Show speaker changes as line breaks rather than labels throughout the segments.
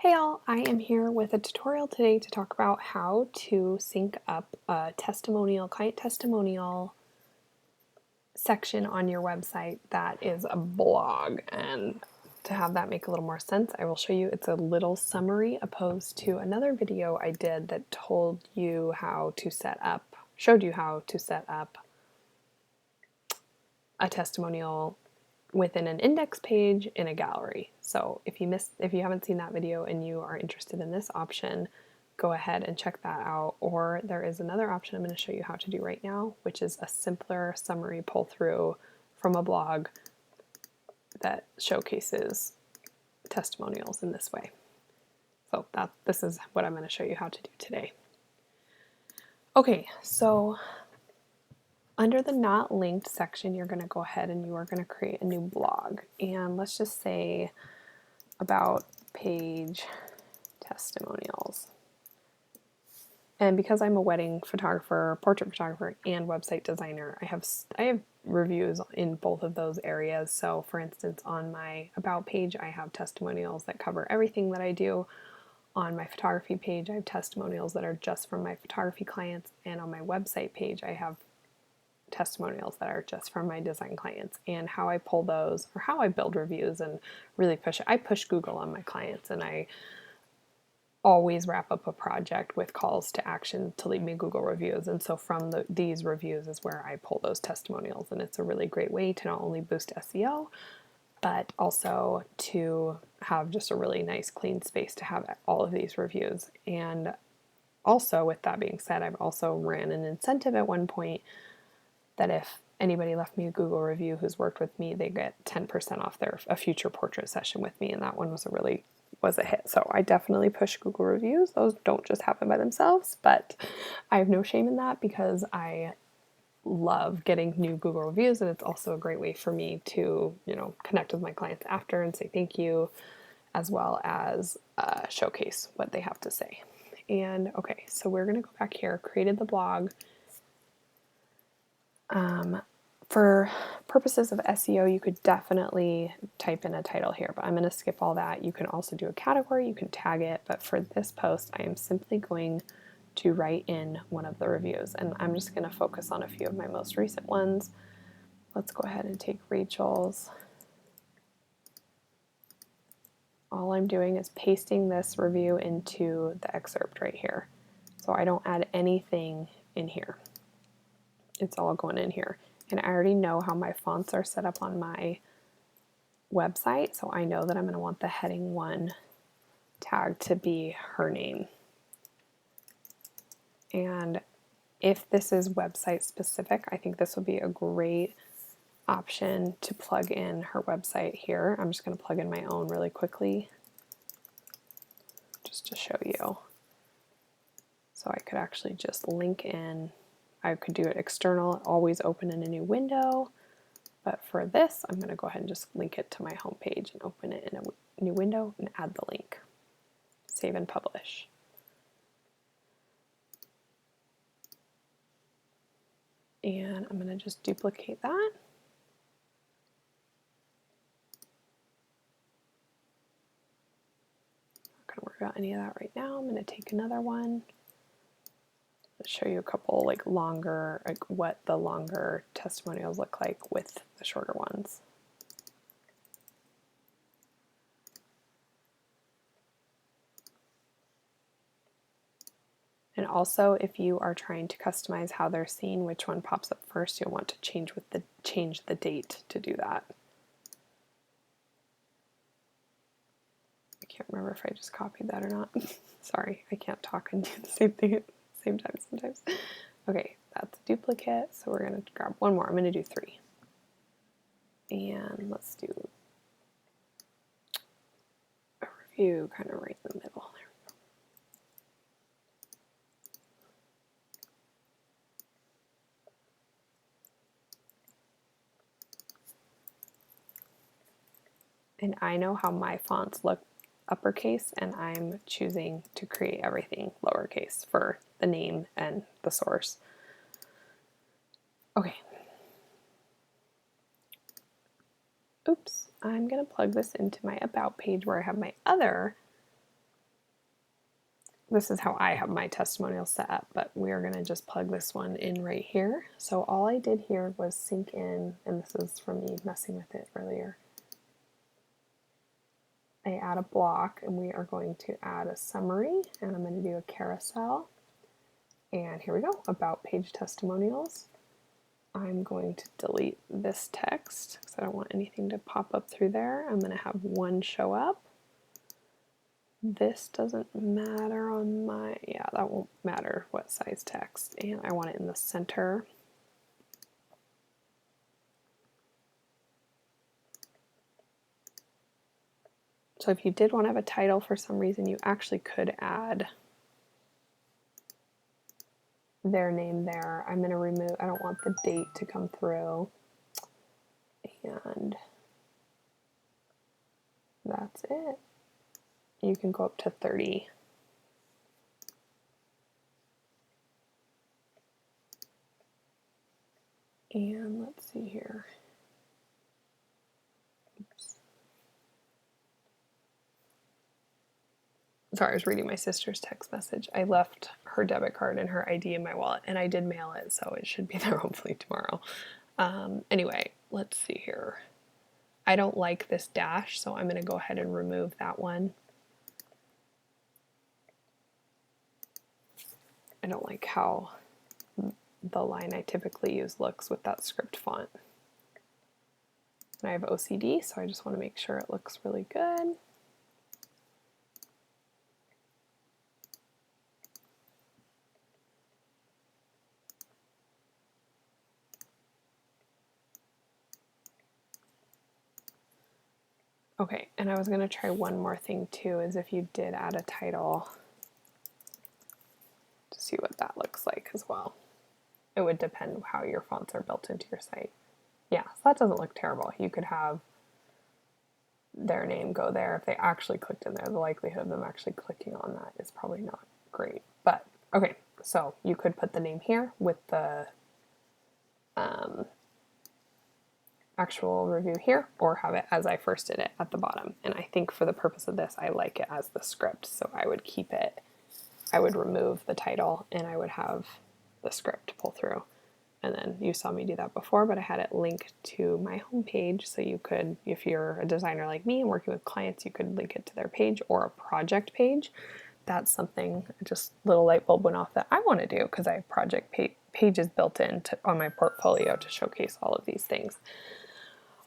Hey all, I am here with a tutorial today to talk about how to sync up a client testimonial section on your website that is a blog. And to have that make a little more sense, I will show you it's a little summary opposed to another video I did that showed you how to set up a testimonial within an index page in a gallery. So if you haven't seen that video and you are interested in this option, go ahead and check that out. Or there is another option I'm going to show you how to do right now, which is a simpler summary pull through from a blog that showcases testimonials in this way. So this is what I'm going to show you how to do today. Okay, so under the not linked section, you're going to go ahead and you are going to create a new blog. And let's just say about page testimonials. And because I'm a wedding photographer, portrait photographer, and website designer, I have reviews in both of those areas. So for instance, on my about page, I have testimonials that cover everything that I do. On my photography page, I have testimonials that are just from my photography clients. And on my website page, I have testimonials that are just from my design clients. And how I pull those, or how I build reviews and really push it. I push Google on my clients, and I always wrap up a project with calls to action to leave me Google reviews. And so from these reviews is where I pull those testimonials. And it's a really great way to not only boost SEO, but also to have just a really nice clean space to have all of these reviews. And also, with that being said, I've also ran an incentive at one point that if anybody left me a Google review who's worked with me, they get 10% off a future portrait session with me. And that one was a hit. So I definitely push Google reviews. Those don't just happen by themselves, but I have no shame in that because I love getting new Google reviews, and it's also a great way for me to, connect with my clients after and say thank you, as well as showcase what they have to say. And okay, so we're going to go back here, created the blog. For purposes of SEO, you could definitely type in a title here, but I'm going to skip all that. You can also do a category, you can tag it, but for this post, I am simply going to write in one of the reviews, and I'm just going to focus on a few of my most recent ones. Let's go ahead and take Rachel's. All I'm doing is pasting this review into the excerpt right here. So I don't add anything in here. It's all going in here. And I already know how my fonts are set up on my website, so I know that I'm going to want the heading 1 tag to be her name. And if this is website specific, I think this would be a great option to plug in her website here. I'm just going to plug in my own really quickly just to show you. So I could actually just link in. I could do it external, always open in a new window. But for this, I'm going to go ahead and just link it to my home page and open it in a new window and add the link. Save and publish. And I'm going to just duplicate that. Not going to worry about any of that right now. I'm going to take another one. Let's show you a couple what the longer testimonials look like with the shorter ones. And also, if you are trying to customize how they're seen, which one pops up first, you'll want to change the date to do that. I can't remember if I just copied that or not. Sorry, I can't talk and do the same thing at the same time sometimes. Okay, that's a duplicate, so we're going to grab one more. I'm going to do 3. And let's do a review kind of right in the middle. There we go. And I know how my fonts look uppercase, and I'm choosing to create everything lowercase for the name and the source. Okay. Oops, I'm going to plug this into my About page where I have my other this is how I have my testimonial set up, but we are going to just plug this one in right here. So all I did here was sync in, and this is from me messing with it earlier. I add a block, and we are going to add a summary, and I'm going to do a carousel. And here we go, about page testimonials. I'm going to delete this text because I don't want anything to pop up through there. I'm going to have one show up. This doesn't matter on my, yeah, that won't matter what size text. And I want it in the center. So if you did want to have a title for some reason, you actually could add their name there. I'm going to remove, I don't want the date to come through. And that's it. You can go up to 30. And let's see here. Oops. Sorry, I was reading my sister's text message. I left her debit card and her ID in my wallet, and I did mail it, so it should be there hopefully tomorrow. Anyway, let's see here. I don't like this dash, so I'm going to go ahead and remove that one. I don't like how the line I typically use looks with that script font. And I have OCD, so I just want to make sure it looks really good. Okay, and I was going to try one more thing too, is if you did add a title, to see what that looks like as well. It would depend how your fonts are built into your site. Yeah, so that doesn't look terrible. You could have their name go there. If they actually clicked in there, the likelihood of them actually clicking on that is probably not great. But okay, so you could put the name here with the actual review here, or have it as I first did it at the bottom. And I think for the purpose of this, I like it as the script, so I would keep it. I would remove the title and I would have the script pull through. And then you saw me do that before, but I had it linked to my homepage, so you could, if you're a designer like me and working with clients, you could link it to their page or a project page. That's something, just little light bulb went off that I want to do because I have project pages built in on my portfolio to showcase all of these things.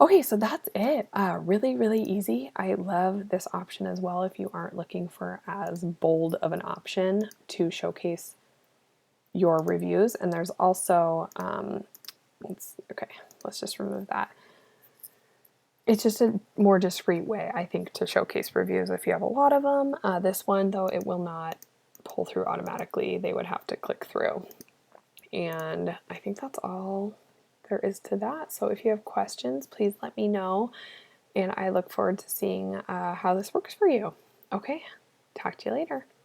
Okay, so that's it. Really, really easy. I love this option as well if you aren't looking for as bold of an option to showcase your reviews. And there's also, let's just remove that. It's just a more discreet way, I think, to showcase reviews if you have a lot of them. This one, though, it will not pull through automatically. They would have to click through. And I think that's all there is to that. So if you have questions, please let me know. And I look forward to seeing how this works for you. Okay, talk to you later.